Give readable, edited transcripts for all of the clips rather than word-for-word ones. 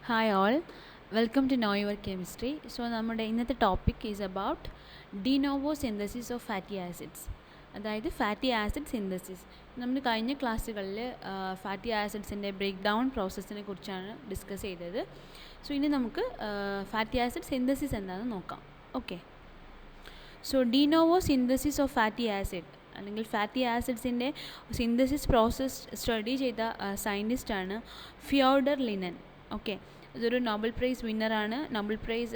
Hi all, welcome to Know Your Chemistry. So നമ്മുടെ ഇന്നത്തെ topic is about D novo synthesis of fatty acids, അതായത് fatty acid synthesis. നമ്മൾ കഴിഞ്ഞ ക്ലാസ്സുകളിൽ fatty ആസിഡ്സിൻ്റെ break down പ്രോസസ്സിനെ കുറിച്ചാണ് discuss ചെയ്തത്. സോ ഇനി നമുക്ക് ഫാറ്റി ആസിഡ് സിന്തസിസ് എന്താണെന്ന് നോക്കാം. Okay, so de novo synthesis of fatty acid അല്ലെങ്കിൽ ഫാറ്റി ആസിഡ്സിൻ്റെ സിന്തസിസ് പ്രോസസ്സ് സ്റ്റഡി ചെയ്ത സയൻറ്റിസ്റ്റാണ് ഫിയോഡർ ലിനൻ. ഓക്കെ, ഇതൊരു നോബൽ പ്രൈസ് വിന്നറാണ്. നോബൽ പ്രൈസ്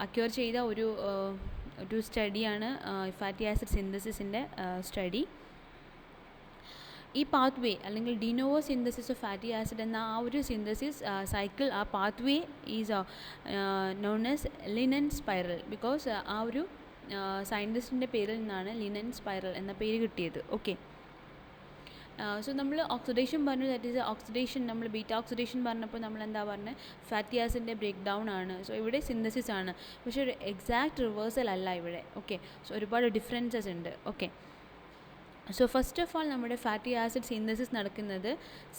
അക്വയർ ചെയ്ത ഒരു സ്റ്റഡിയാണ് ഫാറ്റി ആസിഡ് സിന്തസിസിൻ്റെ സ്റ്റഡി. ഈ പാത്ത് വേ അല്ലെങ്കിൽ de novo synthesis of fatty acid എന്ന ആ ഒരു സിന്തസിസ് സൈക്കിൾ, ആ pathway is known as Lynen spiral. Because ആ ഒരു സയൻറ്റിസ്റ്റിൻ്റെ പേരിൽ നിന്നാണ് ലിനൻ സ്പൈറൽ എന്ന പേര് കിട്ടിയത്. ഓക്കെ, സോ നമ്മൾ ഓക്സിഡേഷൻ പറഞ്ഞു, ദാറ്റ് ഈസ് ഓക്സിഡേഷൻ. നമ്മൾ ബീറ്റ ഓക്സിഡേഷൻ പറഞ്ഞപ്പോൾ നമ്മൾ എന്താ പറഞ്ഞത്, ഫാറ്റി ആസിഡിൻ്റെ ബ്രേക്ക് ഡൗൺ ആണ്. സോ ഇവിടെ സിന്തസിസ് ആണ്, പക്ഷേ ഒരു എക്സാക്ട് റിവേഴ്സൽ അല്ല ഇവിടെ. ഓക്കെ, സോ ഒരുപാട് ഡിഫറൻസസ് ഉണ്ട്. Okay, so first of all നമ്മുടെ ഫാറ്റി ആസിഡ് സിന്തസിസ് നടക്കുന്നത്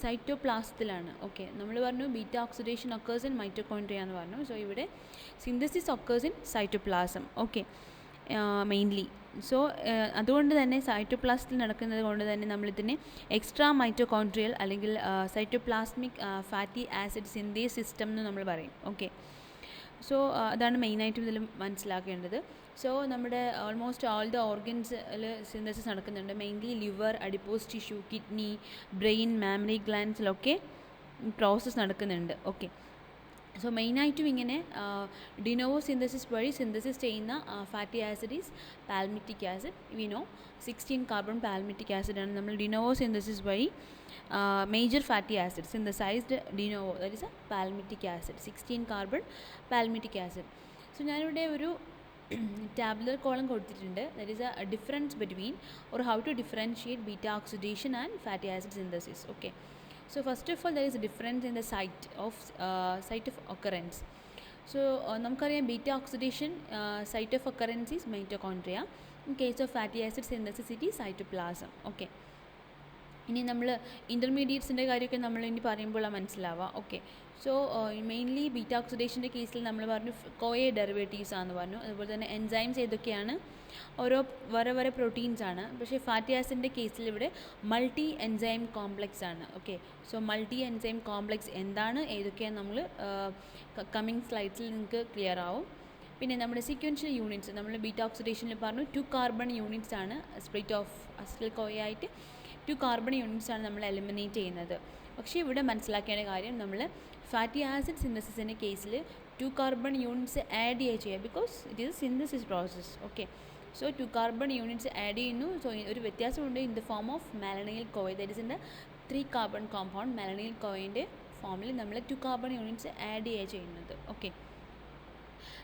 സൈറ്റോപ്ലാസത്തിലാണ്. ഓക്കെ, നമ്മൾ പറഞ്ഞു beta oxidation occurs in mitochondria എന്ന് പറഞ്ഞു. സോ ഇവിടെ synthesis occurs in cytoplasm. Okay, mainly. So അതുകൊണ്ട് തന്നെ സൈറ്റോപ്ലാസത്തിൽ നടക്കുന്നത് കൊണ്ട് തന്നെ നമ്മളിതിനെ എക്സ്ട്രാ മൈറ്റോകോൺട്രിയൽ അല്ലെങ്കിൽ cytoplasmic fatty acid synthase system എന്ന് നമ്മൾ പറയും. ഓക്കെ, സോ അതാണ് മെയിനായിട്ടും ഇതിൽ മനസ്സിലാക്കേണ്ടത്. സോ നമ്മുടെ ഓൾമോസ്റ്റ് ഓൾ ദ ഓർഗൻസിൽ സിന്തസിസ് നടക്കുന്നുണ്ട്. Mainly liver, adipose tissue, kidney, brain, mammary ഗ്ലാൻഡ്സിലൊക്കെ പ്രോസസ്സ് നടക്കുന്നുണ്ട്. ഓക്കെ, സോ മെയിനായിട്ടും ഇങ്ങനെ ഡിനോവോ സിന്തസിസ് വഴി സിന്തസിസ് ചെയ്യുന്ന fatty acid is palmitic acid. We know 16 carbon palmitic ആസിഡാണ് നമ്മൾ ഡിനോവോ സിന്തസിസ് വഴി major fatty acid synthesised de novo, that is a palmitic acid, 16 carbon palmitic acid. So ഞാനിവിടെ ഒരു ടാബുലർ കോളം കൊടുത്തിട്ടുണ്ട്. That is a difference between or how to differentiate beta oxidation and fatty acid synthesis. Okay, so first of all there is a difference in the site of occurrence. So നമുക്കറിയാം beta oxidation site of occurrence is mitochondria. In case of fatty acid synthesis it is cytoplasm. Okay, ഇനി നമ്മൾ ഇൻ്റർമീഡിയറ്റ്സിൻ്റെ കാര്യമൊക്കെ നമ്മൾ ഇനി പറയുമ്പോൾ മനസ്സിലാവുക. Okay, so mainly beta ഓക്സിഡേഷൻ്റെ കേസിൽ നമ്മൾ പറഞ്ഞു കോയെ ഡെറിവേറ്റീവ്സ് ആണെന്ന് പറഞ്ഞു. അതുപോലെ തന്നെ എൻസൈംസ് ഏതൊക്കെയാണ്, ഓരോ വേറെ പ്രോട്ടീൻസ് ആണ്. പക്ഷേ ഫാറ്റി ആസിഡിൻ്റെ കേസിൽ ഇവിടെ മൾട്ടി എൻസൈം കോംപ്ലക്സ് ആണ്. Okay, so multi enzyme complex എന്താണ്, ഏതൊക്കെയാണ് നമ്മൾ കമ്മിങ് സ്ലൈഡ്സിൽ നിങ്ങൾക്ക് ക്ലിയർ ആവും. പിന്നെ നമ്മുടെ സീക്വൻഷ്യൽ യൂണിറ്റ്സ് നമ്മൾ ബീറ്റ ഓക്സിഡേഷനിൽ പറഞ്ഞു 2 കാർബൺ യൂണിറ്റ്സ് ആണ് സ്പ്ലിറ്റ് ഓഫ് അസിറ്റൈൽ കോയ ആയിട്ട് 2 കാർബൺ യൂണിറ്റ്സ് ആണ് നമ്മൾ എലിമിനേറ്റ് ചെയ്യുന്നത്. പക്ഷേ ഇവിടെ മനസ്സിലാക്കേണ്ട കാര്യം, നമ്മൾ ഫാറ്റി ആസിഡ് സിന്തസിസിൻ്റെ കേസിൽ 2 കാർബൺ യൂണിറ്റ്സ് ആഡ് ചെയ്യുക, because it is synthesis process. Okay, so 2 carbon units add ചെയ്യുന്നു. സോ ഒരു വ്യത്യാസമുണ്ട് in the form of malonyl CoA, that is in the 3 carbon compound malonyl കോയിൻ്റെ ഫോമിൽ നമ്മൾ 2 കാർബൺ യൂണിറ്റ്സ് ആഡ് ചെയ്യുന്നത്. ഓക്കെ,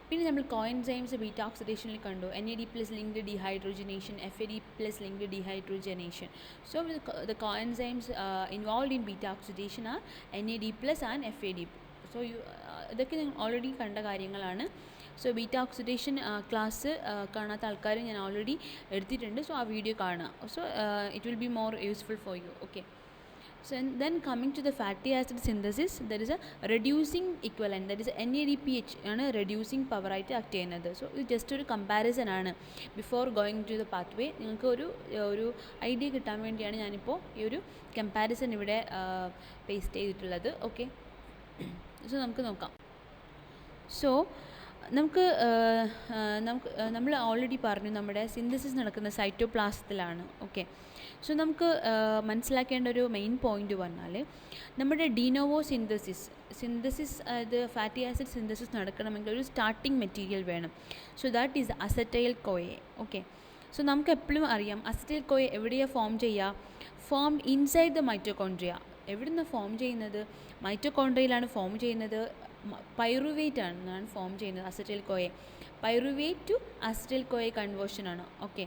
പിന്നെ നമ്മൾ കോഎൻസൈംസ് ബീറ്റ ഓക്സിഡേഷനിൽ കണ്ടു. NAD+ linked dehydrogenation, FAD+ linked dehydrogenation. So the coenzymes involved in beta oxidation are NAD+ and FAD. So ഇതൊക്കെ നിങ്ങൾ ഓൾറെഡി കണ്ട കാര്യങ്ങളാണ്. സോ ബീറ്റ ഓക്സിഡേഷൻ ക്ലാസ് കാണാത്ത ആൾക്കാർ ഞാൻ ഓൾറെഡി എടുത്തിട്ടുണ്ട്. സോ ആ വീഡിയോ കാണുക. So it will be more useful for you. Okay, so and then coming to the fatty acid synthesis, there is a reducing equivalent, that is NADPH ആണ് reducing power ആയിട്ട് act ചെയ്യുന്നത്. So ഇത് just ഒരു comparison ആണ് before going to the pathway. നിങ്ങൾക്ക് ഒരു idea കിട്ടാൻ വേണ്ടിയാണ് ഞാനിപ്പോൾ ഈ ഒരു കമ്പാരിസൺ ഇവിടെ പേസ്റ്റ് ചെയ്തിട്ടുള്ളത്. ഓക്കെ, സോ നമുക്ക് നോക്കാം. സോ നമ്മൾ ഓൾറെഡി പറഞ്ഞു നമ്മുടെ സിന്തസിസ് നടക്കുന്ന സൈറ്റോപ്ലാസത്തിലാണ്. ഓക്കെ, സോ നമുക്ക് മനസ്സിലാക്കേണ്ട ഒരു മെയിൻ പോയിന്റ് പറഞ്ഞാൽ, നമ്മുടെ ഡിനോവോ സിന്തസിസ് അത് ഫാറ്റി ആസിഡ് സിന്തസിസ് നടക്കണമെങ്കിൽ ഒരു സ്റ്റാർട്ടിങ് മെറ്റീരിയൽ വേണം. So that is acetyl CoA. Okay, so നമുക്ക് എപ്പോഴും അറിയാം അസറ്റൈൽ കോയെ എവിടെയാണ് ഫോം ചെയ്യുക, ഫോംഡ് ഇൻസൈഡ് ദ മൈറ്റോകോൺട്രിയ. എവിടെ നിന്ന് ഫോം ചെയ്യുന്നത്, മൈറ്റോകോൺട്രിയയിലാണ് ഫോം ചെയ്യുന്നത്. പൈറുവേറ്റ് ആണ് ഫോം ചെയ്യുന്നത് acetyl CoA. Pyruvate to acetyl CoA കൺവേർഷനാണ്. ഓക്കെ,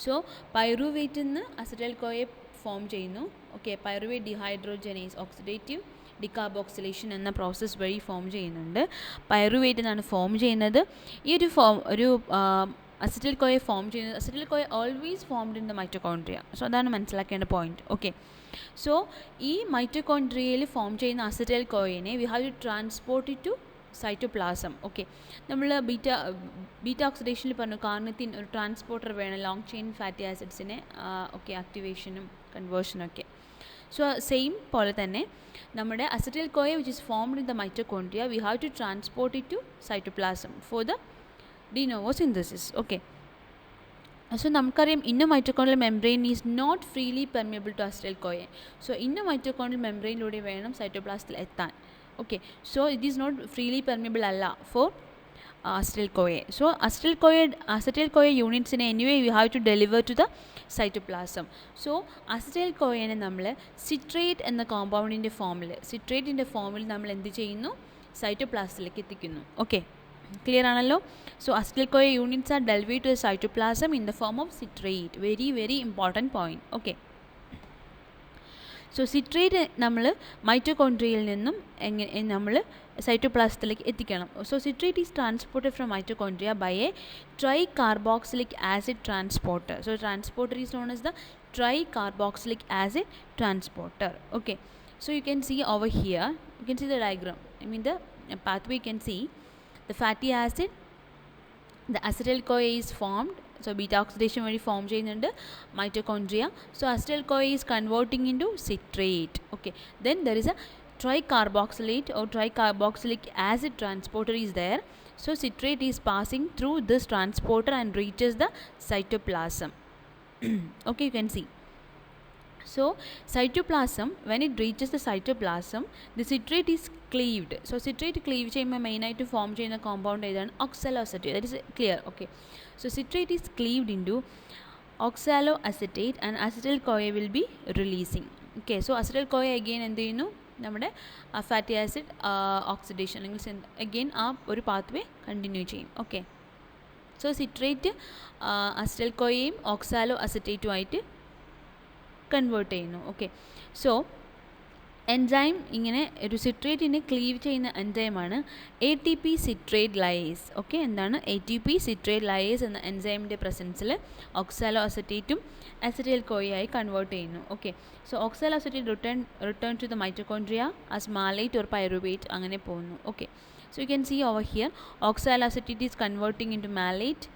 സോ പൈറുവേറ്റിൽ നിന്ന് അസറ്റൈൽ കോയെ ഫോം ചെയ്യുന്നു. Okay, pyruvate dehydrogenase oxidative decarboxylation എന്ന പ്രോസസ്സ് വഴി ഫോം ചെയ്യുന്നുണ്ട്. പൈറുവേറ്റ് എന്നാണ് ഫോം ചെയ്യുന്നത്. ഈ ഒരു അസിറ്റൈൽ കോയെ ഫോം ചെയ്യുന്നത്. Acetyl CoA always formed in the mitochondria. So അതാണ് മനസ്സിലാക്കേണ്ട പോയിന്റ്. ഓക്കെ, സോ ഈ മൈറ്റോകോൺട്രിയയിൽ ഫോം ചെയ്യുന്ന അസിറ്റൈൽ കോയിനെ we have to transport to cytoplasm. Okay, നമ്മൾ ബീറ്റ ഓക്സിഡേഷനിൽ പറഞ്ഞു കാർണിത്തിൻ ഒരു ട്രാൻസ്പോർട്ടർ വേണം ലോങ് ചെയിൻ ഫാറ്റി ആസിഡ്സിനെ ഓക്കെ ആക്ടിവേഷനും കൺവേർഷനും ഒക്കെ. സോ സെയിം പോലെ തന്നെ നമ്മുടെ acetyl CoA which is formed in the mitochondria we have to transport it to cytoplasm for the de novo synthesis. Okay, so നമുക്കറിയാം inner mitochondrial membrane is not freely permeable to acetyl CoA. so inner mitochondrial membrane ലൂടെ വേണം സൈറ്റോപ്ലാസത്തിൽ എത്താൻ. okay, so it is not freely permeable അല്ല for acetyl CoA. so acetyl CoA units in anyway we have to deliver to the cytoplasm. so acetyl CoA നെ നമ്മൾ citrate എന്ന കോമ്പൗണ്ടിൻ്റെ ഫോമിൽ നമ്മൾ എന്ത് ചെയ്യുന്നു, സൈറ്റോപ്ലാസത്തിലേക്ക് എത്തിക്കുന്നു. ഓക്കെ, clear ആണല്ലോ. so acetyl CoA units are delivered to the cytoplasm in the form of citrate. very important point. okay, so citrate നമ്മൾ മൈറ്റോകോൺട്രിയയിൽ നിന്നും എങ്ങനെ നമ്മൾ സൈറ്റോപ്ലാസത്തിലേക്ക് എത്തിക്കണം. so citrate is transported from mitochondria by a tricarboxylic acid transporter. so transporter is known as the tricarboxylic acid transporter. okay, so you can see over here, you can see the diagram, I mean the pathway. You can see the fatty acid, the acetyl CoA is formed. so beta oxidation vary form ചെയ്യുന്നുണ്ട് mitochondria. so acetyl CoA is converting into citrate. okay, then there is a tricarboxylate or tricarboxylic acid transporter is there. so citrate is passing through this transporter and reaches the cytoplasm. okay, you can see. so cytoplasm, when it reaches the cytoplasm, the citrate is cleaved. so citrate cleave ചെയ്യുമ്പോൾ മെയിനായിട്ട് form ചെയ്യുന്ന compound ഏതാണ്, oxaloacetate. that is clear. okay, so citrate is cleaved into oxaloacetate and acetyl CoA will be releasing. okay, so acetyl CoA again എന്ത് ചെയ്യുന്നു, നമ്മുടെ fatty acid oxidation അല്ലെങ്കിൽ again ആ ഒരു പാത്വേ കണ്ടിന്യൂ ചെയ്യും. ഓക്കെ, സോ സിട്രേറ്റ് അസിറ്റൈൽ കോയയും ഓക്സാലോ അസറ്റേറ്റുമായിട്ട് കൺവേർട്ട് ചെയ്യുന്നു. ഓക്കെ, സോ എൻസൈം ഇങ്ങനെ ഒരു സിട്രേറ്റിനെ ക്ലീവ് ചെയ്യുന്ന എൻസൈമാണ് A T P citrate lyase. Okay, എന്താണ് A T P citrate lyase എന്ന എൻസൈമിൻ്റെ പ്രസൻസിൽ ഓക്സാലോ അസറ്റേറ്റും അസറ്റൈൽ കോയയായി കൺവേർട്ട് ചെയ്യുന്നു. Okay, so oxaloacetate return to the mitochondria as malate or pyruvate അങ്ങനെ പോകുന്നു. Okay, so you can see over here oxaloacetate is converting into malate.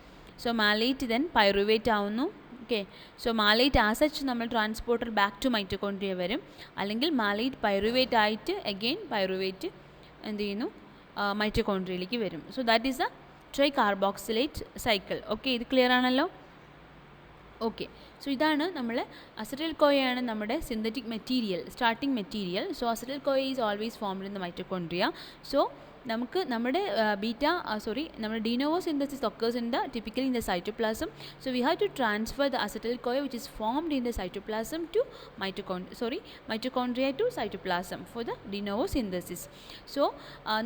So malate then pyruvate ആവുന്നു. Okay, so malate as such നമ്മൾ transporter back to mitochondria വരും, അല്ലെങ്കിൽ malate pyruvate ആയിട്ട് again pyruvate എന്ത് ചെയ്യുന്നു, മൈറ്റോകോൺട്രിയയിലേക്ക് വരും. So that is a tricarboxylate cycle. Okay, ഇത് ക്ലിയർ ആണല്ലോ. ഓക്കെ, സോ ഇതാണ് നമ്മൾ അസറ്റൈൽ കോയയാണ് നമ്മുടെ synthetic material, starting material. So acetyl CoA is always formed in the mitochondria. So നമുക്ക് നമ്മുടെ നമ്മുടെ de novo synthesis occurs in the typically in the cytoplasm. so we have to transfer the acetyl CoA which is formed in the cytoplasm to mitochondria to cytoplasm for the de novo synthesis. so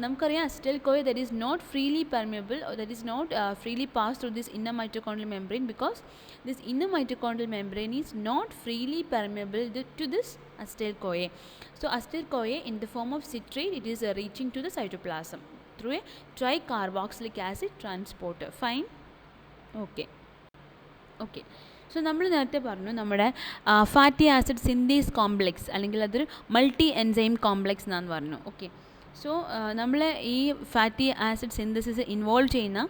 നമുക്കറിയാം acetyl CoA that is not freely permeable or that is not freely passed through this inner mitochondrial membrane, because this inner mitochondrial membrane is not freely permeable to this acetyl CoA. so acetyl CoA in the form of citrate, it is reaching to the cytoplasm through a tricarboxylic acid transporter. fine. okay, so നമ്മൾ നേരത്തെ പറഞ്ഞു നമ്മുടെ fatty acid synthase complex അല്ലെങ്കിൽ അതൊരു multi enzyme complex എന്നാണ് പറഞ്ഞു. Okay, so നമ്മൾ ഈ ഫാറ്റി ആസിഡ് സിന്തസിസ് ഇൻവോൾവ് ചെയ്യുന്ന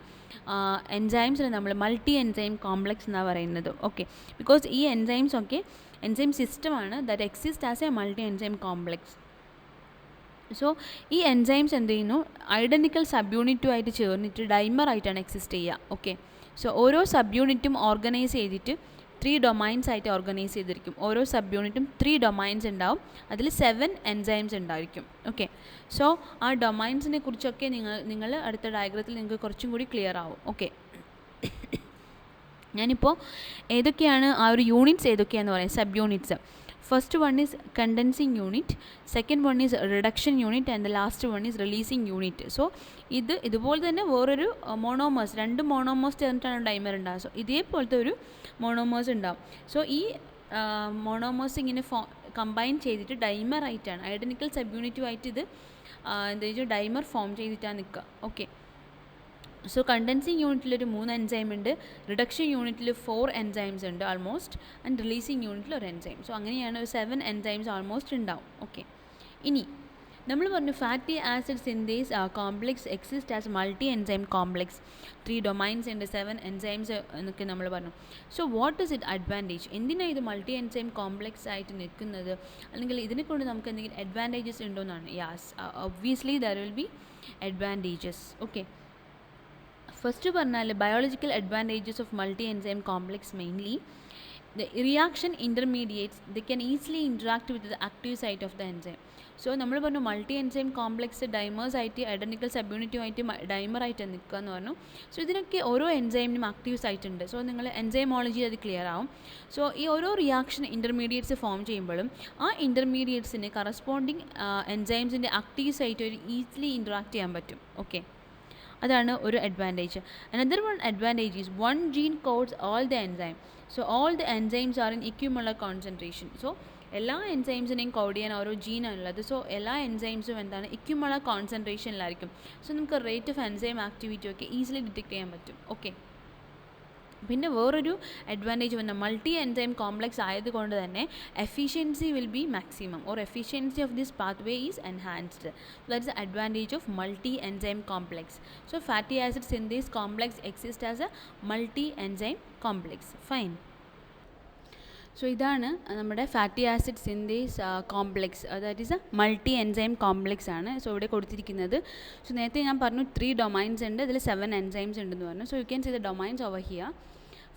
എൻസൈംസിന് നമ്മൾ മൾട്ടി എൻസൈം കോംപ്ലെക്സ് എന്നാണ് പറയുന്നത്. ഓക്കെ, ബിക്കോസ് ഈ എൻസൈംസ് ഒക്കെ എൻസൈം സിസ്റ്റമാണ് that exist as A multi enzyme complex. So ഈ എൻസൈംസ് എന്ത് ചെയ്യുന്നു, ഐഡൻറ്റിക്കൽ സബ് യൂണിറ്റുമായിട്ട് ചേർന്നിട്ട് ഡൈമർ ആയിട്ടാണ് എക്സിസ്റ്റ് ചെയ്യുക. ഓക്കെ, സോ ഓരോ സബ് യൂണിറ്റും ഓർഗനൈസ് ചെയ്തിട്ട് 3 ഡൊമൈൻസ് ആയിട്ട് ഓർഗനൈസ് ചെയ്തിരിക്കും. ഓരോ സബ് യൂണിറ്റും 3 ഡൊമൈൻസ് ഉണ്ടാവും, അതിൽ 7 എൻസൈംസ് ഉണ്ടായിരിക്കും. ഓക്കെ, സോ ആ ഡൊമൈൻസിനെ കുറിച്ചൊക്കെ നിങ്ങൾ അടുത്ത ഡയഗ്രത്തിൽ നിങ്ങൾക്ക് കുറച്ചും കൂടി ക്ലിയർ ആവും. ഓക്കെ, ഞാനിപ്പോൾ ഏതൊക്കെയാണ് ആ ഒരു യൂണിറ്റ്സ് ഏതൊക്കെയാണെന്ന് പറയാം, sub units. First one is condensing unit, second one is reduction unit and the last one is releasing unit. So ഇതുപോലെ തന്നെ വേറൊരു മോണോമേഴ്സ്, 2 മോണോമേഴ്സ് ചേർന്നിട്ടാണ് ഡൈമർ ഉണ്ടാകുക. സോ ഇതേപോലത്തെ ഒരു മോണോമേഴ്സ് ഉണ്ടാവും. സോ ഈ മോണോമേഴ്സ് ഇങ്ങനെ കമ്പൈൻ ചെയ്തിട്ട് ഡൈമർ ആയിട്ടാണ്, ഐഡൻറ്റിക്കൽ സബ് യൂണിറ്റുമായിട്ട് ഇത് എന്താ വെച്ചാൽ ഡൈമർ ഫോം ചെയ്തിട്ടാണ് നിൽക്കുക. ഓക്കെ, സോ കണ്ടൻസിങ് യൂണിറ്റിലൊരു 3 എൻസൈം ഉണ്ട്, റിഡക്ഷൻ യൂണിറ്റിൽ 4 എൻസൈംസ് ഉണ്ട് ആൾമോസ്റ്റ്, ആൻഡ് റിലീസിങ് യൂണിറ്റിൽ ഒരു എൻസൈം. സോ അങ്ങനെയാണ് ഒരു 7 എൻസൈംസ് ആൾമോസ്റ്റ് ഉണ്ടാവും. ഓക്കെ, ഇനി നമ്മൾ പറഞ്ഞു fatty acid synthase complex exist as multi enzyme complex, 3 domains ഉണ്ട്, 7 എൻസൈംസ് എന്നൊക്കെ നമ്മൾ പറഞ്ഞു. So what is it advantage? എന്തിനാണ് ഇത് മൾട്ടി എൻസൈം കോംപ്ലെക്സ് ആയിട്ട് നിൽക്കുന്നത്, അല്ലെങ്കിൽ ഇതിനെ കൊണ്ട് നമുക്ക് എന്തെങ്കിലും അഡ്വാൻറ്റേജസ് ഉണ്ടോ എന്നാണ്. Yes, obviously there will be advantages. Okay, first പറഞ്ഞാൽ biological advantages of multi enzyme complex mainly the reaction intermediates, they can easily interact with the active site of the enzyme. So നമ്മൾ പറഞ്ഞു multi enzyme complex dimers ആയിട്ട് identical sub യൂണിറ്റും ആയിട്ട് dimer ആയിട്ട് നിൽക്കുക എന്ന് പറഞ്ഞു. സോ ഇതിനൊക്കെ ഓരോ എൻസൈമിനും ആക്റ്റീവ് സൈറ്റ് ഉണ്ട്. സോ നിങ്ങൾ എൻസൈമോളജി അത് ക്ലിയർ ആവും. സോ ഈ ഓരോ റിയാക്ഷൻ ഇൻ്റർമീഡിയറ്റ്സ് ഫോം ചെയ്യുമ്പോഴും ആ ഇൻ്റർമീഡിയറ്റ്സിന് കറസ്പോണ്ടിങ് എൻസൈംസിൻ്റെ ആക്റ്റീവ് സൈറ്റ് ഒരു ഈസിലി ഇൻറ്ററാക്ട് ചെയ്യാൻ പറ്റും. ഓക്കെ, അതാണ് ഒരു advantage. Another one advantage is one gene codes all the enzyme. So all the enzymes are in equimolar concentration. So എല്ലാ എൻസൈംസിനെയും കോഡ് ചെയ്യാൻ ഓരോ ജീനാണുള്ളത്. സോ എല്ലാ എൻസൈംസും എന്താണ് ഇക്വിമോളർ കോൺസെൻട്രേഷനിലായിരിക്കും. സോ നമുക്ക് റേറ്റ് ഓഫ് എൻസൈം ആക്ടിവിറ്റി ഒക്കെ ഈസിലി ഡിറ്റക്ട് ചെയ്യാൻ പറ്റും. ഓക്കെ, പിന്നെ വേറൊരു അഡ്വാൻറ്റേജ് വന്നാൽ മൾട്ടി എൻസൈം കോംപ്ലെക്സ് ആയതുകൊണ്ട് തന്നെ efficiency will be maximum, or efficiency of this pathway is enhanced. That is the advantage of multi enzyme complex. So fatty acid synthase complex exist as A multi enzyme complex. Fine. So ഇതാണ് നമ്മുടെ fatty acid synthase complex, that is A multi enzyme complex ആണ്. So ഇവിടെ കൊടുത്തിരിക്കുന്നത്, so നേരത്തെ ഞാൻ പറഞ്ഞു 3 domains ഉണ്ട്, ഇതിൽ 7 എൻസൈംസ് ഉണ്ടെന്ന് പറഞ്ഞു. So you can see the domains over here.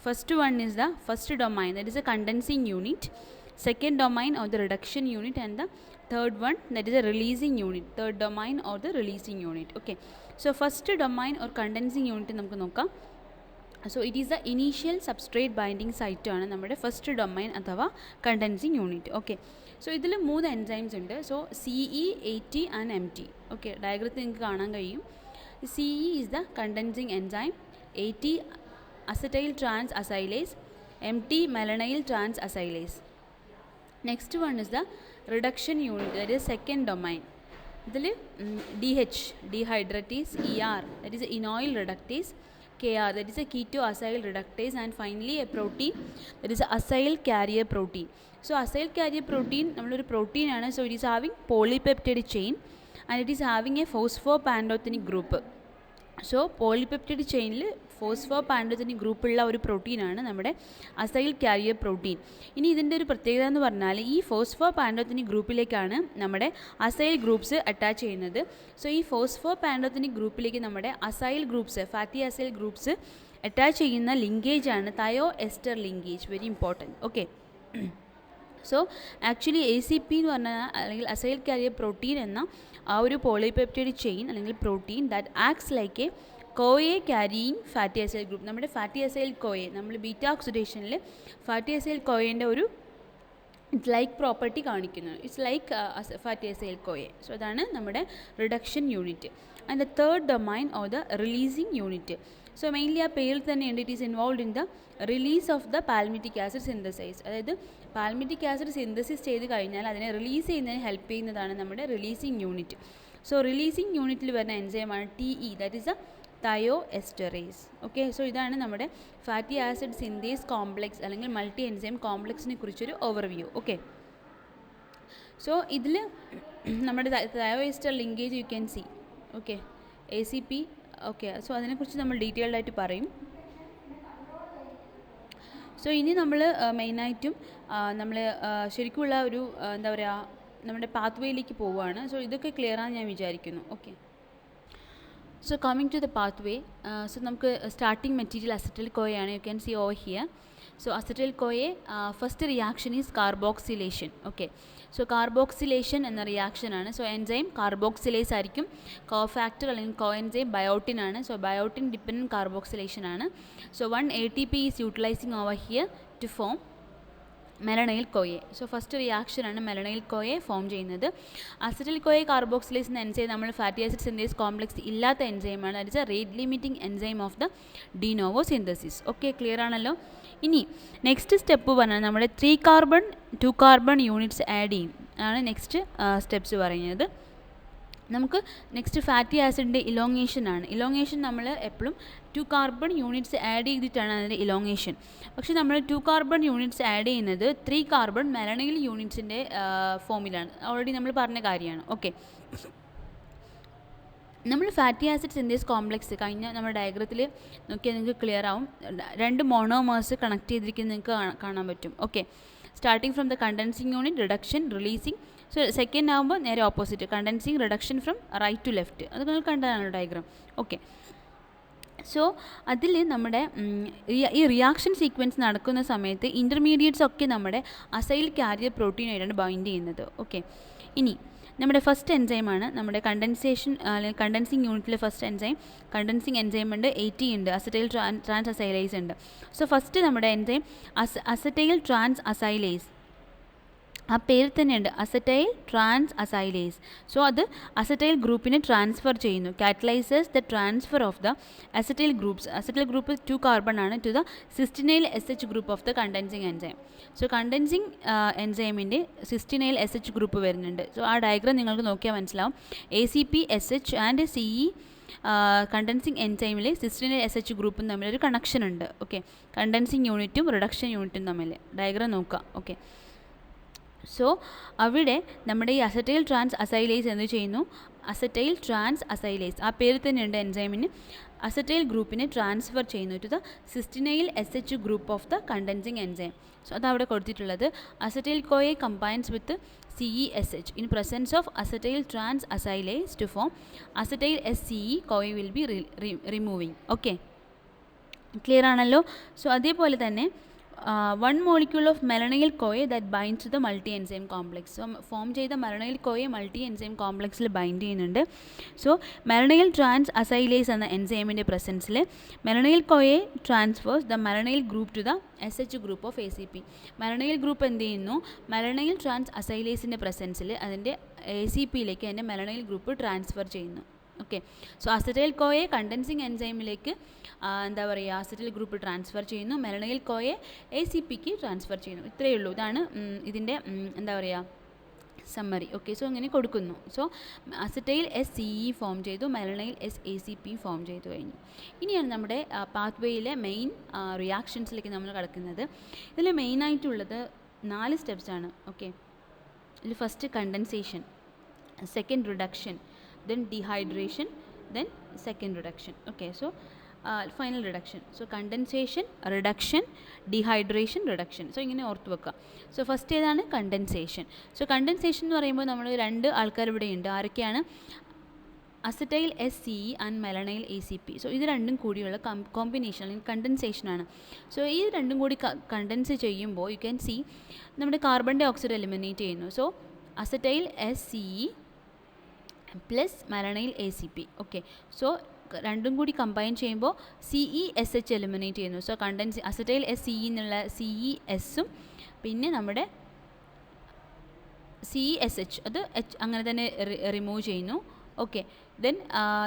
First one is the first domain, that is a condensing unit. Second domain or the reduction unit, and the third one that is a releasing unit, third domain or the releasing unit. Okay, so first domain or condensing unit നമുക്ക് നോക്കാം. So it is the initial substrate binding site ആണ് നമ്മുടെ first domain അഥവാ condensing unit. Okay, so ഇതിൽ 3 enzymes ഉണ്ട്. So CE, AT and MT. Okay, ഡയഗ്രത്തിൽ നിങ്ങൾക്ക് കാണാൻ കഴിയും. CE is the condensing enzyme, AT acetyl transacylase, MT malonyl transacylase. Next one is the reduction unit, that is second domain. ഇതിൽ DH dehydratase, ER that is enoyl reductase, KR that is a keto acyl reductase, and finally a protein that is a acyl carrier protein. So acyl carrier protein നമ്മളൊരു protein ആണ്. So it is having polypeptide chain and it is having a phosphopantotenic group. So polypeptide ചെയിനിൽ phosphopantothenic ഗ്രൂപ്പുള്ള ഒരു പ്രോട്ടീനാണ് നമ്മുടെ acyl carrier protein. ഇനി ഇതിൻ്റെ ഒരു പ്രത്യേകത എന്ന് പറഞ്ഞാൽ ഈ ഫോസ്ഫോപാൻഡോതെനിക് ഗ്രൂപ്പിലേക്കാണ് നമ്മുടെ അസൈൽ ഗ്രൂപ്പ്സ് അറ്റാച്ച് ചെയ്യുന്നത്. സോ ഈ ഫോസ്ഫോപാൻഡോതെനിക് ഗ്രൂപ്പിലേക്ക് നമ്മുടെ acyl groups, fatty acyl groups attach ചെയ്യുന്ന ലിങ്കേജാണ് thio ester linkage. Very important. Okay, so actually ACP എന്ന് പറഞ്ഞാൽ അല്ലെങ്കിൽ അസൈൽ കാരിയർ പ്രോട്ടീൻ എന്ന ആ ഒരു പോളിപെപ്റ്റൈഡ് ചെയിൻ അല്ലെങ്കിൽ protein that acts like a CoA carrying fatty acyl group. നമ്മുടെ ഫാറ്റി അസൈൽ കോയെ നമ്മൾ ബീറ്റ ഓക്സിഡേഷനിൽ ഫാറ്റി അസൈൽ കോയേൻ്റെ ഒരു ലൈക്ക് പ്രോപ്പർട്ടി കാണിക്കുന്നു. It's like fatty acyl CoA. So അതാണ് നമ്മുടെ reduction unit. And the third domain or the releasing unit. So mainly ആ പേരിൽ തന്നെയുണ്ട്, it is involve in the release of the palmitic acid synthesise. അതായത് palmitic acid synthesis ചെയ്ത് കഴിഞ്ഞാൽ അതിനെ release ചെയ്യുന്നതിന് ഹെൽപ്പ് ചെയ്യുന്നതാണ് നമ്മുടെ റിലീസിങ് യൂണിറ്റ്. സോ റിലീസിങ് യൂണിറ്റിൽ വരുന്ന എൻസൈമാണ് TE, that is a thio esterase. Okay, so ഇതാണ് നമ്മുടെ ഫാറ്റി ആസിഡ് സിന്തേസ് കോംപ്ലെക്സ് അല്ലെങ്കിൽ മൾട്ടി എൻസൈം കോംപ്ലെക്സിനെ കുറിച്ചൊരു ഓവർവ്യൂ. ഓക്കെ, സോ ഇതിൽ നമ്മുടെ thio ester linkage you can see. Okay, ACP. Okay, so അതിനെക്കുറിച്ച് നമ്മൾ ഡീറ്റെയിൽഡ് ആയിട്ട് പറയും. സോ ഇനി നമ്മൾ മെയിനായിട്ടും നമ്മൾ ശരിക്കുള്ള ഒരു എന്താ പറയുക നമ്മുടെ പാത്വേയിലേക്ക് പോവുകയാണ്. സോ ഇതൊക്കെ ക്ലിയർ ആണെന്ന് ഞാൻ വിചാരിക്കുന്നു. Okay, so coming to the pathway. So നമുക്ക് സ്റ്റാർട്ടിംഗ് മെറ്റീരിയൽ അസറ്റൈൽ കോയാണ്. You can see over here. So acetyl CoA first reaction is carboxylation. Okay, so carboxylation എന്ന റിയാക്ഷനാണ്. സോ എൻസൈം കാർബോക്സിലേസ് ആയിരിക്കും. കോഫാക്ടർ അല്ലെങ്കിൽ കോ എൻസൈം ബയോട്ടിൻ ആണ്. So biotin dependent carboxylation ആണ്. So 1 ATP is utilising over here to form malonyl CoA. So first റിയാക്ഷനാണ് malonyl CoA form ചെയ്യുന്നത്. Acetyl CoA carboxylase എന്ന enzyme നമ്മൾ ഫാറ്റി ആസിഡ് സിന്തേസ് കോംപ്ലെക്സ് ഇല്ലാത്ത എൻസൈമാണ്. That is a rate limiting enzyme of the de novo synthesis. Okay, clear ആണല്ലോ. ഇനി next step പറഞ്ഞാൽ നമ്മുടെ 3 കാർബൺ 2 കാർബൺ യൂണിറ്റ്സ് ആഡ് ചെയ്യും ആണ് നെക്സ്റ്റ് സ്റ്റെപ്സ് പറയുന്നത്. നമുക്ക് നെക്സ്റ്റ് ഫാറ്റി ആസിഡിൻ്റെ ഇലോങ്ങേഷൻ ആണ്. ഇലോങ്ങേഷൻ നമ്മൾ എപ്പോഴും 2 കാർബൺ യൂണിറ്റ്സ് ആഡ് ചെയ്തിട്ടാണ് അതിൻ്റെ ഇലോങ്ങേഷൻ. പക്ഷേ നമ്മൾ 2 കാർബൺ യൂണിറ്റ്സ് ആഡ് ചെയ്യുന്നത് 3 കാർബൺ മെലനൈൽ യൂണിറ്റ്സിൻ്റെ ഫോമിലാണ്. ഓൾറെഡി നമ്മൾ പറഞ്ഞ കാര്യമാണ്. ഓക്കെ, നമ്മൾ ഫാറ്റി ആസിഡ് സിന്തേസ് കോംപ്ലക്സ് കഴിഞ്ഞ നമ്മുടെ ഡയഗ്രത്തിൽ നോക്കിയാൽ നിങ്ങൾക്ക് ക്ലിയർ ആവും. 2 മോണോമേഴ്സ് കണക്ട് ചെയ്തിരിക്കുന്നത് നിങ്ങൾക്ക് കാണാൻ പറ്റും. Okay, starting from the condensing unit, reduction, releasing. So second ആകുമ്പോൾ നേരെ opposite, condensing, reduction from right to left. അത് നിങ്ങൾ കണ്ടതാണ് ഡയഗ്രാം. ഓക്കെ, സോ അതിൽ നമ്മുടെ ഈ റിയാക്ഷൻ സീക്വൻസ് നടക്കുന്ന സമയത്ത് ഇൻ്റർമീഡിയറ്റ്സ് ഒക്കെ നമ്മുടെ അസൈൽ കാരിയർ പ്രോട്ടീനായിട്ടാണ് ബൈൻഡ് ചെയ്യുന്നത്. ഓക്കെ, ഇനി നമ്മുടെ ഫസ്റ്റ് എൻസൈമാണ് നമ്മുടെ കണ്ടൻസേഷൻ അല്ലെങ്കിൽ കണ്ടൻസിങ് യൂണിറ്റിലെ ഫസ്റ്റ് എൻസൈം. കണ്ടൻസിങ് എൻസൈം ഉണ്ട്, 80 ഉണ്ട്, അസറ്റൈൽ ട്രാൻസ് അസൈലേസ് ഉണ്ട്. സോ ഫസ്റ്റ് നമ്മുടെ എൻസൈം അസറ്റൈൽ ട്രാൻസ് അസൈലേസ്, ആ പേരിൽ തന്നെയുണ്ട്, അസറ്റൈൽ ട്രാൻസ് അസൈലേസ്. സോ അത് അസറ്റൈൽ ഗ്രൂപ്പിനെ ട്രാൻസ്ഫർ ചെയ്യുന്നു, catalyses the transfer of the acetyl groups. Acetyl group 2 carbon ആണ്, to the cysteinyl SH group of the condensing enzyme. So condensing എൻസൈമിൻ്റെ cysteinyl SH group വരുന്നുണ്ട്. So ആ diagram നിങ്ങൾക്ക് നോക്കിയാൽ മനസ്സിലാവും. ACP SH and CE condensing എൻസൈമിൽ cysteinyl SH ഗ്രൂപ്പും തമ്മിലൊരു കണക്ഷൻ ഉണ്ട്. ഓക്കെ, കണ്ടൻസിങ് യൂണിറ്റും റിഡക്ഷൻ യൂണിറ്റും തമ്മിൽ ഡയഗ്രാം നോക്കുക. ഓക്കെ, സോ അവിടെ നമ്മുടെ ഈ അസറ്റൈൽ ട്രാൻസ് അസൈലേസ് എന്ത് ചെയ്യുന്നു? അസറ്റൈൽ ട്രാൻസ് അസൈലേസ്, ആ പേര് തന്നെയുണ്ട് എൻസൈമിന്, അസറ്റൈൽ ഗ്രൂപ്പിനെ ട്രാൻസ്ഫർ ചെയ്യുന്നു to the cysteinyl SH group of the condensing enzyme. So അതവിടെ കൊടുത്തിട്ടുള്ളത്. Acetyl CoA combines with CESH in presence of acetyl transacylase to form acetyl SCE CoA will be removing. Okay, clear ആണല്ലോ? So അതേപോലെ തന്നെ 1 molecule of melanyl CoA that binds to the multi-enzyme complex. So form ചെയ്ത melanyl CoA multi-enzyme complexൽ bind ചെയ്യുന്നുണ്ട്. So melanyl trans acylase എന്ന എൻസൈമിൻ്റെ പ്രസൻസിൽ melanyl CoA transfers the melanyl group to the SH group of ACP. melanyl group എന്ത് ചെയ്യുന്നു? melanyl trans acylase പ്രസൻസിൽ അതിൻ്റെ ACPയിലേക്ക് അതിൻ്റെ melanyl ഗ്രൂപ്പ് ട്രാൻസ്ഫർ ചെയ്യുന്നു. ഓക്കെ, സോ അസറ്റൈൽ കോയെ കണ്ടൻസിങ് എൻസൈമിലേക്ക് എന്താ പറയുക, അസറ്റൈൽ ഗ്രൂപ്പ് ട്രാൻസ്ഫർ ചെയ്യുന്നു, മെലനൈൽ കോയെ ACPക്ക് ട്രാൻസ്ഫർ ചെയ്യുന്നു. ഇത്രയേ ഉള്ളൂ. ഇതാണ് ഇതിൻ്റെ എന്താ പറയുക സമ്മറി. ഓക്കെ, സോ അങ്ങനെ കൊടുക്കുന്നു. സോ അസറ്റൈൽ SCE ഫോം ചെയ്തു, മെലനൈൽ ACP ഫോം ചെയ്തു കഴിഞ്ഞു. ഇനിയാണ് നമ്മുടെ പാത്വേയിലെ മെയിൻ റിയാക്ഷൻസിലേക്ക് നമ്മൾ കിടക്കുന്നത്. ഇതിൽ മെയിനായിട്ടുള്ളത് 4 സ്റ്റെപ്സാണ്. ഓക്കെ, ഇതിൽ first condensation, second reduction, then dehydration, then second reduction. Okay, so final reduction. So condensation, reduction, dehydration, reduction. So ഇങ്ങനെ ഓർത്ത് വെക്കുക. സോ ഫസ്റ്റ് ഏതാണ്? കണ്ടൻസേഷൻ. സോ കണ്ടൻസേഷൻ എന്ന് പറയുമ്പോൾ നമ്മൾ 2 ആൾക്കാർ ഇവിടെ ഉണ്ട്. ആരൊക്കെയാണ്? Acetyl SCE and malonyl ACP. So ഇത് രണ്ടും കൂടിയുള്ള കോമ്പിനേഷൻ അല്ലെങ്കിൽ കണ്ടൻസേഷനാണ്. സോ ഈ രണ്ടും കൂടി കണ്ടൻസ് ചെയ്യുമ്പോൾ യു ക്യാൻ സി നമ്മുടെ കാർബൺ ഡൈ ഓക്സൈഡ് എലിമിനേറ്റ് ചെയ്യുന്നു. So acetyl SCE plus malonyl ACP. Okay, so രണ്ടും കൂടി കമ്പൈൻ ചെയ്യുമ്പോൾ CESH എലിമിനേറ്റ് ചെയ്യുന്നു. സോ അസറ്റൈൽ SCE എന്നുള്ള CESഉം പിന്നെ നമ്മുടെ CESH അത് അങ്ങനെ തന്നെ റിമൂവ് ചെയ്യുന്നു. ഓക്കെ, ദെൻ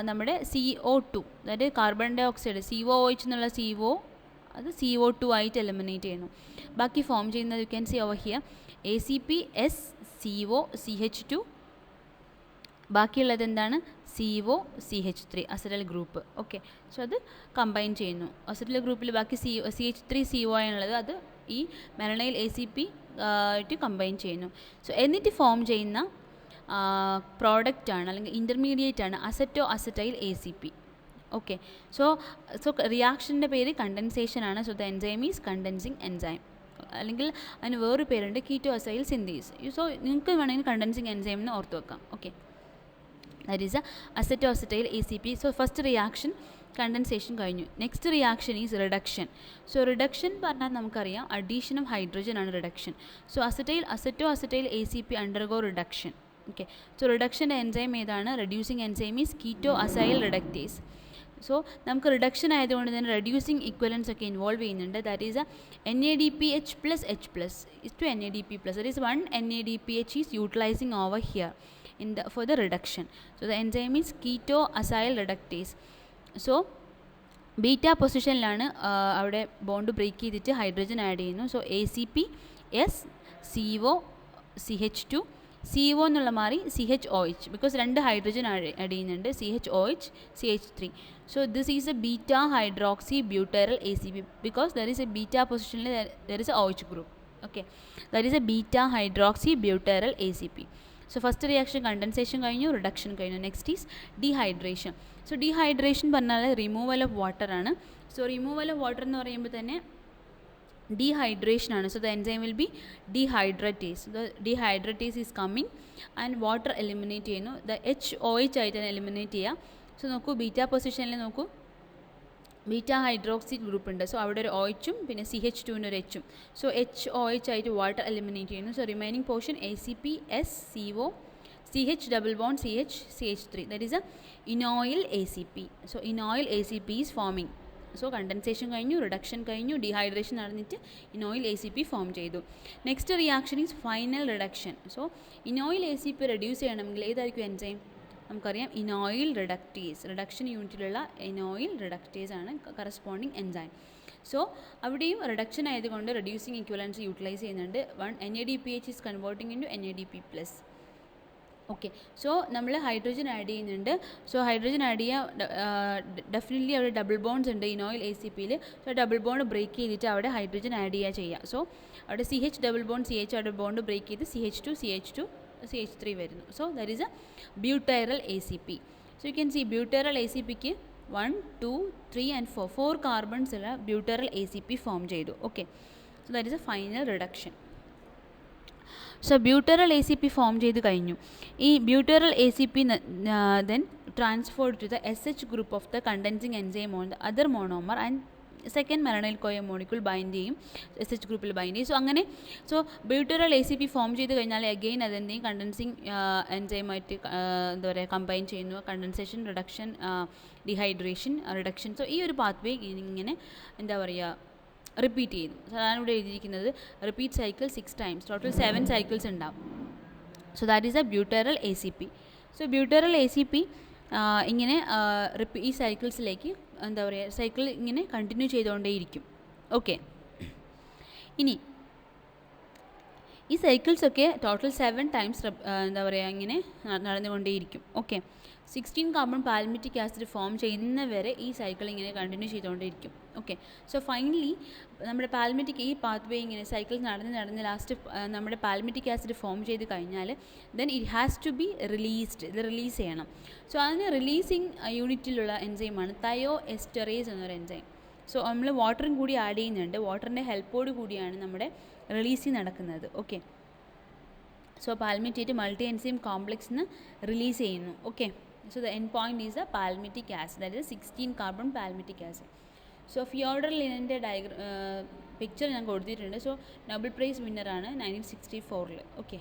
നമ്മുടെ CO2 അതായത് കാർബൺ ഡൈ ഓക്സൈഡ് COOH എന്നുള്ള CO അത് CO2 ആയിട്ട് എലിമിനേറ്റ് ചെയ്യുന്നു. ബാക്കി ഫോം ചെയ്യുന്നത് U can see over here ACP SCO CH2, ബാക്കിയുള്ളത് എന്താണ്? CO CH3 acetyl group. Okay, so അത് കമ്പൈൻ ചെയ്യുന്നു. അസറ്റൈൽ ഗ്രൂപ്പിൽ ബാക്കി CH3 CO ആണുള്ളത്, അത് ഈ മെലനൈൽ ACP ആയിട്ട് കമ്പൈൻ ചെയ്യുന്നു. സോ എന്നിട്ട് ഫോം ചെയ്യുന്ന പ്രോഡക്റ്റാണ് അല്ലെങ്കിൽ ഇൻ്റർമീഡിയറ്റ് ആണ് അസറ്റൈൽ ACP. ഓക്കെ, സോ റിയാക്ഷൻ്റെ പേര് കണ്ടൻസേഷൻ ആണ്. So the enzyme is condensing enzyme, അല്ലെങ്കിൽ അതിന് വേറൊരു പേരുണ്ട് കീറ്റോ അസൈൽ സിന്തേസ്. സോ നിങ്ങൾക്ക് വേണമെങ്കിൽ കണ്ടൻസിങ് എൻസൈം എന്ന് ഓർത്ത് വെക്കാം. Okay, that is a acetoacetyl ACP. So first reaction condensation കഴിഞ്ഞു. Next reaction is reduction. So reduction പറഞ്ഞാൽ നമുക്കറിയാം അഡീഷൻ ഓഫ് ഹൈഡ്രജൻ ആണ് reduction. So acetyl ACP undergo reduction. Okay, so റിഡക്ഷൻ്റെ എൻസൈം ഏതാണ്? Reducing enzyme is keto acyl reductase. So നമുക്ക് reduction ആയതുകൊണ്ട് തന്നെ reducing equivalence ഒക്കെ ഇൻവോൾവ് ചെയ്യുന്നുണ്ട്. That is a NADPH plus H plus is to NADP plus. That is 1 NADPH is utilising over here for the reduction. So the enzyme is keto acyl reductase. So beta പൊസിഷനിലാണ് അവിടെ bond break ചെയ്തിട്ട് hydrogen add ചെയ്യുന്നു. So ACP S CO CH2 CO എന്നുള്ള മാറി CHOH because രണ്ട് hydrogen add ചെയ്യുന്നുണ്ട് CHOH CH3. So this is a beta hydroxy butyryl ACP because there is a beta position, there is a OH group. Okay, that is a beta hydroxy butyryl ACP. So first reaction condensation കഴിഞ്ഞു, reduction കഴിഞ്ഞു. Next is dehydration. So dehydration പറഞ്ഞാൽ removal of water ആണ്. So removal of water എന്ന് പറയുമ്പോൾ തന്നെ dehydration ആണ്. So the enzyme will be dehydratase. The dehydratase is coming and water eliminate ചെയ്യുന്നു. The HOH ആയിട്ടാണ് eliminate ചെയ്യുക. So നോക്കൂ ബീറ്റാ പൊസിഷനിൽ നോക്കൂ ബീറ്റാ ഹൈഡ്രോക്സി ഗ്രൂപ്പ് ഉണ്ട്. സോ അവിടെ ഒരു OHും പിന്നെ CH2 ഒരു Hഉം. സോ HOH ആയിട്ട് വാട്ടർ എലിമിനേറ്റ് ചെയ്യുന്നു. So remaining portion ACP SCO CH double bond CH CH3, that is a enoyl ACP. So enoyl ACP is forming. So condensation കഴിഞ്ഞു, reduction കഴിഞ്ഞു, dehydration നടന്നിട്ട് ഇനോയിൽ ACP ഫോം ചെയ്തു. Next reaction is final reduction. So enoyl ACP reduce ചെയ്യണമെങ്കിൽ ഏതായിരിക്കും enzyme? നമുക്കറിയാം enoyl reductase, reduction യൂണിറ്റിലുള്ള enoyl reductase ആണ് corresponding enzyme. So അവിടെയും റിഡക്ഷൻ ആയതുകൊണ്ട് റെഡ്യൂസിങ് ഇക്വലൻസ് യൂട്ടിലൈസ് ചെയ്യുന്നുണ്ട്. NADPH is converting into NADP+. Okay, so നമ്മൾ ഹൈഡ്രജൻ ആഡ് ചെയ്യുന്നുണ്ട്. സോ ഹൈഡ്രജൻ ആഡ് ചെയ്യുക, ഡെഫിനറ്റ്ലി അവിടെ ഡബിൾ ബോണ്ട്സ് ഉണ്ട് ഇനോയിൽ ACPയിൽ. സോ ഡബിൾ ബോണ്ട് ബ്രേക്ക് ചെയ്തിട്ട് അവിടെ ഹൈഡ്രജൻ ആഡ് ചെയ്യുക. സോ അവിടെ CH ഡബിൾ ബോണ്ട് CH അവിടെ ബോണ്ട് ബ്രേക്ക് ചെയ്ത് CH2 CH3 വരുന്നു. So that is a butyryl ACP. So you can see butyryl ACPക്ക് 1 2 3 and 4 കാർബൺസ് ഉള്ള ബ്യൂട്ടൈറൽ ACP ഫോം ചെയ്തു. Okay, so that is a final reduction. So butyryl ACP form ചെയ്ത് കഴിഞ്ഞു. ഈ butyryl ACP then transferred to the SH group of the condensing enzyme on the other monomer and second malonyl CoA molecule bind ചെയ്യും, SH ഗ്രൂപ്പിൽ bind ചെയ്യും. So അങ്ങനെ butyryl ACP form ചെയ്ത് കഴിഞ്ഞാൽ again അതെന്തെയും condensing എൻസൈമായിട്ട് എന്താ പറയുക കമ്പൈൻ ചെയ്യുന്നു. Condensation, reduction, dehydration, reduction. So ഈ ഒരു പാത്ത് വേ ഇങ്ങനെ എന്താ പറയുക റിപ്പീറ്റ് ചെയ്യുന്നു. സോ അതാണ് ഇവിടെ എഴുതിയിരിക്കുന്നത്, repeat cycle 6 times, total 7 cycles ഉണ്ടാവും. So that is a butyryl ACP. So butyryl ACP ഇങ്ങനെ ഈ സൈക്കിൾസിലേക്ക് എന്താ പറയുക സൈക്കിൾ ഇങ്ങനെ കണ്ടിന്യൂ ചെയ്തുകൊണ്ടേയിരിക്കും. ഓക്കെ, ഇനി ഈ സൈക്കിൾസൊക്കെ ടോട്ടൽ 7 times എന്താ പറയുക ഇങ്ങനെ നടന്നുകൊണ്ടേയിരിക്കും. Okay, 16 carbon palmitic acid form ചെയ്യുന്നവരെ ഈ സൈക്കിൾ ഇങ്ങനെ കണ്ടിന്യൂ ചെയ്തുകൊണ്ടേയിരിക്കും. ഓക്കെ, സോ ഫൈനലി നമ്മുടെ പാൽമിറ്റിക് ഈ പാത്ത് വേ ഇങ്ങനെ സൈക്കിൾ നടന്ന് ലാസ്റ്റ് നമ്മുടെ പാൽമിറ്റിക് ആസിഡ് ഫോം ചെയ്ത് കഴിഞ്ഞാൽ then it has to be released. ഇത് റിലീസ് ചെയ്യണം. സോ അതിന് റിലീസിങ് യൂണിറ്റിലുള്ള എൻസൈമാണ് തയോ എസ്റ്ററേസ് എന്നൊരു എൻസൈം. സോ നമ്മൾ വാട്ടറും കൂടി ആഡ് ചെയ്യുന്നുണ്ട്. വാട്ടറിൻ്റെ ഹെൽപ്പോട് കൂടിയാണ് നമ്മുടെ റിലീസിങ് നടക്കുന്നത്. Okay, so palmitate multi enzyme കോംപ്ലക്സിന് റിലീസ് ചെയ്യുന്നു. Okay, so the end point is a palmitic acid, that is 16 carbon palmitic acid. So Feodor ലിനൻ്റെ പിക്ചർ ഞാൻ കൊടുത്തിട്ടുണ്ട്. സോ നൊബൽ പ്രൈസ് വിന്നറാണ് 1964. ഓക്കെ,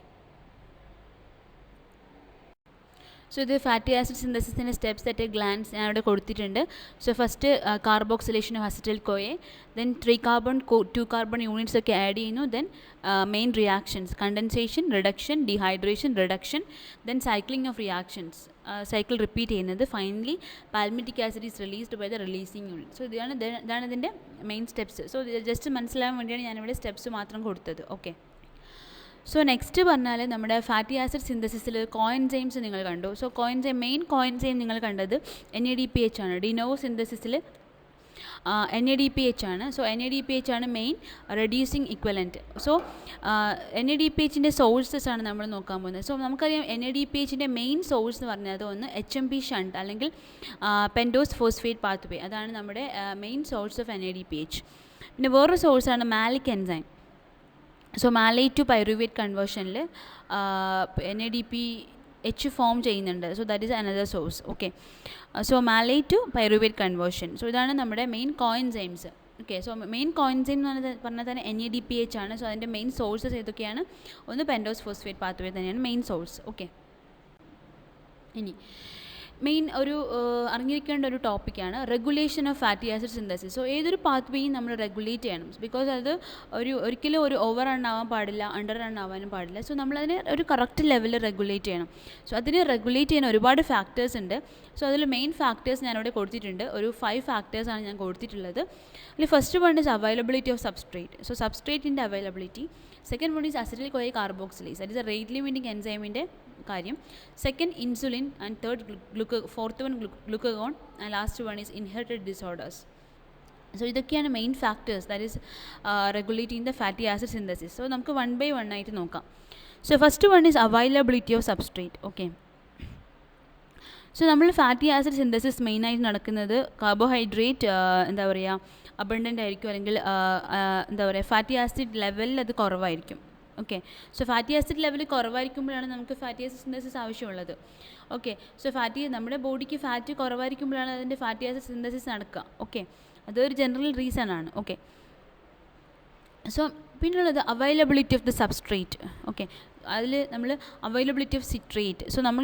സോ ഇത് ഫാറ്റി ആസിഡ് സിന്തസിസിൻ്റെ steps at a glance ഞാൻ അവിടെ കൊടുത്തിട്ടുണ്ട്. So first carboxylation of acetyl കോയെ, ദെൻ 3 carbon 2 carbon യൂണിറ്റ്സ് ഒക്കെ ആഡ് ചെയ്യുന്നു. Then main reactions condensation, reduction, dehydration, reduction, then cycling of reactions, cycle repeat ചെയ്യുന്നത്. Finally palmitic acid is released by the releasing unit. So ഇതാണ് ഇതിൻ്റെ main steps. So just മനസ്സിലാകാൻ വേണ്ടിയാണ് ഞാനിവിടെ steps മാത്രം കൊടുത്തത്. ഓക്കെ, സോ നെക്സ്റ്റ് പറഞ്ഞാൽ നമ്മുടെ ഫാറ്റി ആസിഡ് സിന്തസിസിൽ കോഎൻസൈംസ് നിങ്ങൾ കണ്ടു. സോ മെയിൻ കോഎൻസൈം നിങ്ങൾ കണ്ടത് NADPH ആണ്. ഡിനോവോ സിന്തസിസിൽ NADPH ആണ്. സോ NADPH ആണ് മെയിൻ റെഡ്യൂസിങ് ഇക്വലൻറ്റ്. സോ NADPHൻ്റെ സോഴ്സസ് ആണ് നമ്മൾ നോക്കാൻ പോകുന്നത്. സോ നമുക്കറിയാം NADPHൻ്റെ മെയിൻ സോഴ്സ് എന്ന് പറഞ്ഞത് ഒന്ന് HMP ഷണ്ട് അല്ലെങ്കിൽ പെൻഡോസ് ഫോസ്ഫേറ്റ് പാത്ത് വേ, അതാണ് നമ്മുടെ മെയിൻ സോഴ്സ് ഓഫ് NADPH. പിന്നെ വേറൊരു സോഴ്സാണ് malic enzyme. So malate to pyruvate കൺവേർഷനിൽ NADPH ഫോം ചെയ്യുന്നുണ്ട്. So that is another source. Okay, so malate to pyruvate conversion. So ഇതാണ് നമ്മുടെ main coenzymes. Okay, so main coenzyme എന്ന് പറഞ്ഞാൽ തന്നെ NADPH ആണ്. സോ അതിൻ്റെ മെയിൻ സോഴ്സസ് ഏതൊക്കെയാണ്? ഒന്ന് പെൻഡോസ് ഫോസ്ഫേറ്റ് പാത്വേ തന്നെയാണ് മെയിൻ സോഴ്സ്. ഓക്കെ, ഇനി മെയിൻ ഒരു അറിഞ്ഞിരിക്കേണ്ട ഒരു ടോപ്പിക്കാണ് regulation of fatty acid synthesis. So ഏതൊരു പാത്ത് വേയും നമ്മൾ റെഗുലേറ്റ് ചെയ്യണം, ബിക്കോസ് അത് ഒരിക്കലും ഒരു ഓവർ റൺ ആവാൻ പാടില്ല, അണ്ടർ റൺ ആവാനും പാടില്ല. സോ നമ്മളതിനെ ഒരു കറക്റ്റ് ലെവലിൽ റെഗുലേറ്റ് ചെയ്യണം. സോ അതിന് റെഗുലേറ്റ് ചെയ്യാൻ ഒരുപാട് ഫാക്ടേഴ്സ് ഉണ്ട്. സോ അതിൽ മെയിൻ ഫാക്ടേഴ്സ് ഞാനിവിടെ കൊടുത്തിട്ടുണ്ട്. ഒരു 5 ഫാക്ടേഴ്സാണ് ഞാൻ കൊടുത്തിട്ടുള്ളത്. അതിൽ first one is availability of substrate. So സബ്സ്ട്രേറ്റിൻ്റെ availability. Second one is acetyl CoA carboxylase, that is a rate limiting എൻസൈമിൻ്റെ കാര്യം. Second insulin, and third fourth one glucagon, and last one is inherited disorders. So ഇതൊക്കെയാണ് main factors that is regulating the fatty acid synthesis. So നമുക്ക് 1 by 1 ആയിട്ട് നോക്കാം. So first one is availability of substrate. Okay, so നമ്മൾ fatty acid synthesis മെയിനായിട്ട് നടക്കുന്നത് carbohydrate എന്താ പറയുക abundant ആയിരിക്കും, അല്ലെങ്കിൽ എന്താ പറയുക ഫാറ്റി ആസിഡ് ലെവലിൽ അത് കുറവായിരിക്കും. Okay, so fatty acid level കുറവായിരിക്കുമ്പോഴാണ് നമുക്ക് ഫാറ്റി ആസിഡ് സിന്തസിസ് ആവശ്യമുള്ളത്. ഓക്കെ, സോ നമ്മുടെ ബോഡിക്ക് ഫാറ്റ് കുറവായിരിക്കുമ്പോഴാണ് അതിൻ്റെ ഫാറ്റി ആസിഡ് സിന്തസിസ് നടക്കുക. ഓക്കെ, അതൊരു ജനറൽ റീസൺ ആണ്. ഓക്കെ, സോ പിന്നുള്ളത് availability of the substrate. Okay, അതിൽ നമ്മൾ അവൈലബിലിറ്റി ഓഫ് സിട്രേറ്റ്. സോ നമ്മൾ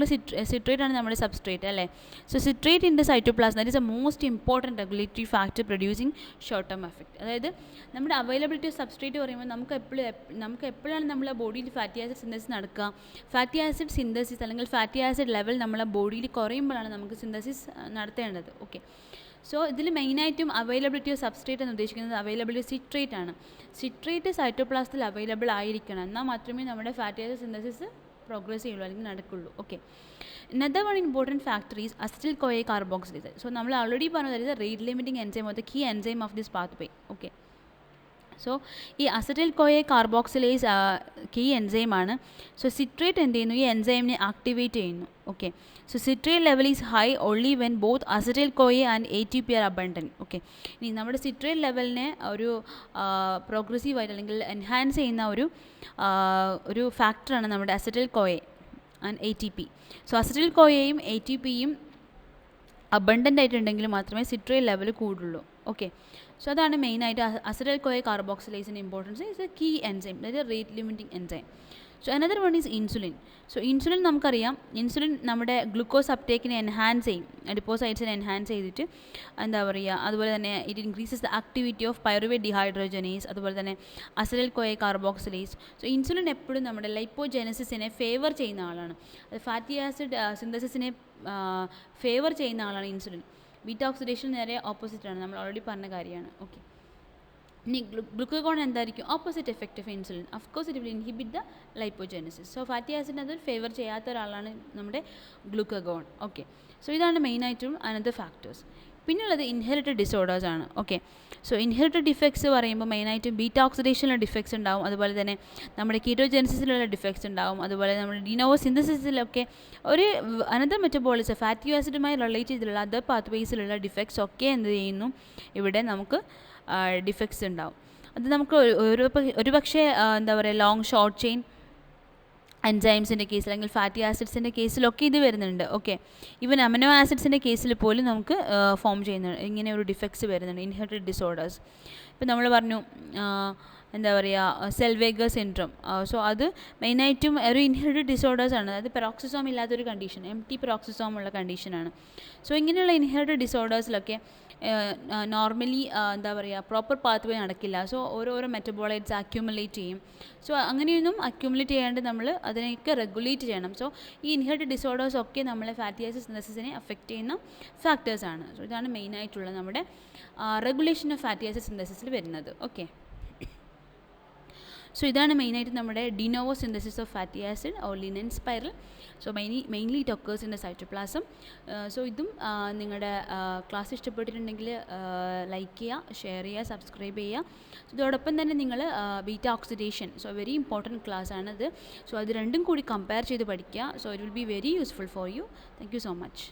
സിട്രേറ്റ് ആണ് നമ്മുടെ സബ്സ്ട്രേറ്റ് അല്ലേ. So citrate in the cytoplasm that is a most important regulatory factor producing short term effect. അതായത് നമ്മുടെ അവൈലബിലിറ്റി ഓഫ് സബ്സ്ട്രേറ്റ് പറയുമ്പോൾ നമുക്ക് എപ്പോഴാണ് നമ്മളെ ബോഡിയിൽ ഫാറ്റി ആസിഡ് സിന്തസിസ് നടക്കുക, ഫാറ്റി ആസിഡ് സിന്തസിസ് അല്ലെങ്കിൽ ഫാറ്റി ആസിഡ് ലെവൽ നമ്മളെ ബോഡിയിൽ കുറയുമ്പോഴാണ് നമുക്ക് സിന്തസിസ് നടത്തേണ്ടത്. ഓക്കെ, സോ ഇതിൽ മെയിനായിട്ടും അവൈലബിലിറ്റി ഓഫ് സബ്സ്ട്രേറ്റ് എന്ന് ഉദ്ദേശിക്കുന്നത് അവൈലബിലിറ്റി സിട്രേറ്റ് ആണ്. സിട്രേറ്റ് സൈറ്റോപ്ലാസത്തിൽ അവൈലബിൾ ആയിരിക്കണം, എന്നാൽ മാത്രമേ നമ്മുടെ ഫാറ്റി ആസിഡ് സിന്തസിസ് പ്രോഗ്രസ് ചെയ്യുള്ളൂ അല്ലെങ്കിൽ നടക്കുള്ളൂ. Okay, another one important factor is acetyl CoA carboxylase. So നമ്മൾ ഓൾറെഡി പറഞ്ഞത് rate limiting enzyme of the key enzyme of this pathway. Okay, so ഈ അസറ്റൈൽ കോയ കാർബോക്സിലേസ് കീ എൻസൈമാണ്. So citrate എന്ത് ചെയ്യുന്നു, ഈ എൻസൈമിനെ ആക്ടിവേറ്റ് ചെയ്യുന്നു. Okay, so citrate level is high only when both acetyl CoA and ATP are abundant. Okay, ഇനി നമ്മുടെ citrate ലെവലിനെ ഒരു പ്രോഗ്രസീവായിട്ട് അല്ലെങ്കിൽ എൻഹാൻസ് ചെയ്യുന്ന ഒരു ഫാക്ടറാണ് നമ്മുടെ acetyl CoA and ATP. So acetyl കോയയും ATPയും അബണ്ടൻ്റ് ആയിട്ടുണ്ടെങ്കിൽ മാത്രമേ സിട്രേറ്റ് ലെവൽ കൂടുള്ളൂ. ഓക്കെ, സോ അതാണ് മെയിനായിട്ട് അസറ്റൈൽ കോയ കാർബോക്സിലേസിൻ്റെ importance. Is a key enzyme, അതായത് rate limiting enzyme. So another one is insulin. So insulin നമുക്കറിയാം, ഇൻസുലിൻ നമ്മുടെ ഗ്ലൂക്കോസ് അപ്ടേക്കിനെ എൻഹാൻസ് ചെയ്യും, അഡിപ്പോസൈറ്റ്സിനെ എൻഹാൻസ് ചെയ്തിട്ട് എന്താ പറയുക. അതുപോലെ തന്നെ it increases the activity of pyruvate dehydrogenase, അതുപോലെ തന്നെ acetyl CoA carboxylase. So insulin എപ്പോഴും നമ്മുടെ ലൈപ്പോജെനസിസിനെ ഫേവർ ചെയ്യുന്ന ആളാണ്, അത് ഫാറ്റി ആസിഡ് സിന്തസിസിനെ ഫേവർ ചെയ്യുന്ന ആളാണ് ഇൻസുലിൻ. ബീറ്റ ഓക്സിഡേഷൻ നേരെ ഓപ്പോസിറ്റാണ്, നമ്മൾ ഓൾറെഡി പറഞ്ഞ കാര്യമാണ്. ഓക്കെ, ഇനി ഗ്ലൂക്കഗോൺ എന്തായിരിക്കും opposite effect of insulin? Of course it will inhibit the lipogenesis. So fatty ആസിഡിന് അത് ഫേവർ ചെയ്യാത്ത ഒരാളാണ് നമ്മുടെ ഗ്ലൂക്കഗോൺ. ഓക്കെ, സോ ഇതാണ് മെയിനായിട്ടും അനദർ ഫാക്ടേഴ്സ്. പിന്നുള്ളത് ഇൻഹെറിറ്റഡ് ഡിസോർഡേഴ്സ് ആണ്. ഓക്കെ, സോ ഇൻഹെറിറ്റഡ് ഡിഫക്ട്സ് പറയുമ്പോൾ മെയിനായിട്ടും ബീറ്റ ഓക്സിഡേഷനിലുള്ള ഡിഫക്ട്സ് ഉണ്ടാവും, അതുപോലെ തന്നെ നമ്മുടെ കീറ്റോജെനസിസിലുള്ള ഡിഫക്ട്സ് ഉണ്ടാവും, അതുപോലെ നമ്മുടെ ഡിനോവോ സിന്തസിസിലൊക്കെ ഒരു അനദർ മെറ്റബോളിസം ഫാറ്റി ആസിഡുമായി റിലേറ്റ് ചെയ്തിട്ടുള്ള അതർ പാത്വേസിലുള്ള ഡിഫക്ട്സ് ഒക്കെ എന്ത് ചെയ്യുന്നു, ഇവിടെ നമുക്ക് ഡിഫക്ട്സ് ഉണ്ടാവും. അത് നമുക്ക് ഒരു പക്ഷേ എന്താ പറയുക ലോങ് ഷോർട്ട് ചെയിൻ എൻസൈംസിൻ്റെ കേസിൽ അല്ലെങ്കിൽ ഫാറ്റി ആസിഡ്സിൻ്റെ കേസിലൊക്കെ ഇത് വരുന്നുണ്ട്. ഓക്കെ, ഈവൻ അമിനോ ആസിഡ്സിൻ്റെ കേസിൽ പോലും നമുക്ക് ഫോം ചെയ്യുന്നുണ്ട് ഇങ്ങനെ ഒരു ഡിഫക്ട്സ് വരുന്നുണ്ട്, ഇൻഹെറിറ്റഡ് ഡിസോർഡേഴ്സ്. ഇപ്പം നമ്മൾ പറഞ്ഞു എന്താ പറയുക സെൽവേഗർ സിൻഡ്രോം. സോ അത് മെയിനായിട്ടും ഒരു ഇൻഹെറിറ്റഡ് ഡിസോർഡേഴ്സാണ്, അതായത് പെറോക്സിസോം ഇല്ലാത്തൊരു കണ്ടീഷൻ, എംപ്റ്റി പെറോക്സിസോം ഉള്ള കണ്ടീഷനാണ്. സോ ഇങ്ങനെയുള്ള ഇൻഹെറിറ്റഡ് ഡിസോർഡേഴ്സിലൊക്കെ നോർമലി എന്താ പറയുക പ്രോപ്പർ പാത്വേ നടക്കില്ല. സോ ഓരോരോ മെറ്റബോളൈറ്റ്സ് അക്യൂമുലേറ്റ് ചെയ്യും. സോ അങ്ങനെയൊന്നും അക്യൂമുലേറ്റ് ചെയ്യാണ്ട് നമ്മൾ അതിനെയൊക്കെ റെഗുലേറ്റ് ചെയ്യണം. സോ ഈ ഇൻഹെറിറ്റഡ് ഡിസോർഡേഴ്സ് ഒക്കെ നമ്മളെ ഫാറ്റി ആസിഡ് സിന്തസിസിനെ അഫക്റ്റ് ചെയ്യുന്ന ഫാക്ടേഴ്സാണ്. സോ ഇതാണ് മെയിനായിട്ടുള്ള നമ്മുടെ റെഗുലേഷൻ ഓഫ് ഫാറ്റി ആസിഡ് സിന്തസിസിൽ വരുന്നത്. ഓക്കെ, സോ ഇതാണ് മെയിനായിട്ട് നമ്മുടെ de novo synthesis of fatty acid or Lynen spiral. So mainly it occurs in the cytoplasm. So ഇതും നിങ്ങളുടെ ക്ലാസ് ഇഷ്ടപ്പെട്ടിട്ടുണ്ടെങ്കിൽ ലൈക്ക് ചെയ്യുക, ഷെയർ ചെയ്യുക, സബ്സ്ക്രൈബ് ചെയ്യുക. ഇതോടൊപ്പം തന്നെ നിങ്ങൾ beta oxidation, so very important class ആണത്. സോ അത് രണ്ടും കൂടി കമ്പയർ ചെയ്ത് പഠിക്കുക. So it will be very useful for you. Thank you so much.